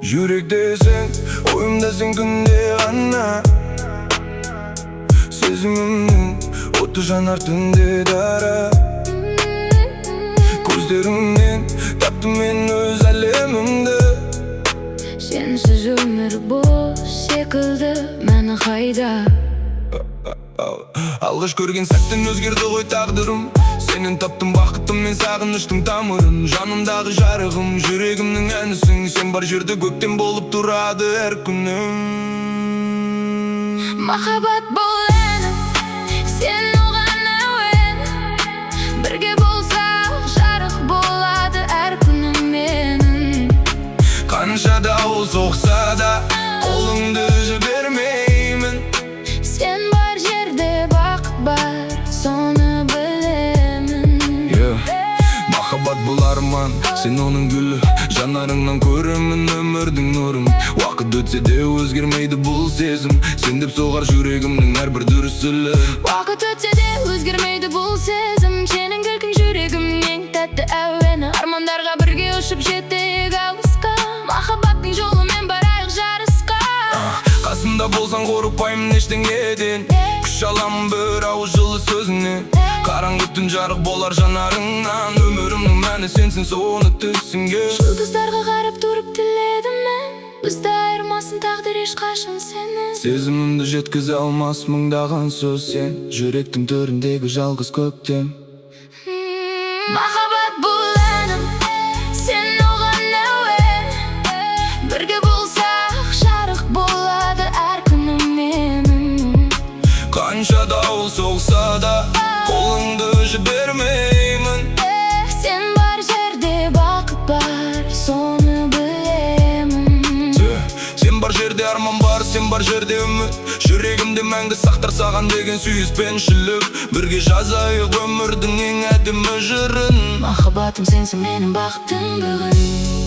Yürekdesin, oyumdasın günde gana. Sezimimnin otu janar tünde dara. Gözlerimden taptım men öz alemimde. Sensiz ömür boş sekildi meni hayda. Alғаш көрген сәттен өзгерді ғой тағдырым. Сенен таптым бақытым мен сағыныштың тамырын. Жанымдағы жарығым, жүрегімнің әнісің. Сен бар жерде көктем болып тұрады әр күнім. Махаббат бұл әнім, сен оған әуен. Бірге болсақ жарық болады әр күнім менің. Қанша дауыл соқса да қолыңды жібермеймін. Сен бар жерде бақыт бар, соны білемін. Махаббат бұл арман, сен оның гүлі. Жанарыңнан көремін өмірдің нұрын. Уақыт өтсе де өзгермейді бұл сезім. Сен деп соғар жүрегімнің әрбір дүрсілі. Уақыт өтсе де өзгермейді бұл сезім. Сенің күлкің жүрегімнің ең тәтті әуені. Армандарға бірге ұшып жетейік алысқа. Махаббаттың жолымен барайық жарысқа. Қасымда болсаң қорықпаймын ештеңеден. Күш аламын бір ауыз жылы сөзіңнен. Қараңғы түн жарық болар жанарыңнан. Өмірімнің мәні сенсің, соны түсінге. Жұлдыздарға қарап тұрып тіледім мен. Бізді айырмасын тағдыр ешқашан сені. Сезімімді жеткізе алмас мыңдаған сөз сен. Жүректің төріндегі жалғыз көктем. Махаббат бұл әнім, сен оған әуен. Бірге болсақ жарық болады әр күнім менің. Қанша дауыл соқса да қолыңды жібермеймін. Сен бар жерде бақыт бар, соны білемін. Сен бар жерде арман бар, сен бар жерде үміт. Жүрегімде мәңгі сақтар саған деген сүйіспеншілік. Бірге жазайық өмірдің ең әдемі жырын. Махаббатым сенсің менің бақытым бүгін.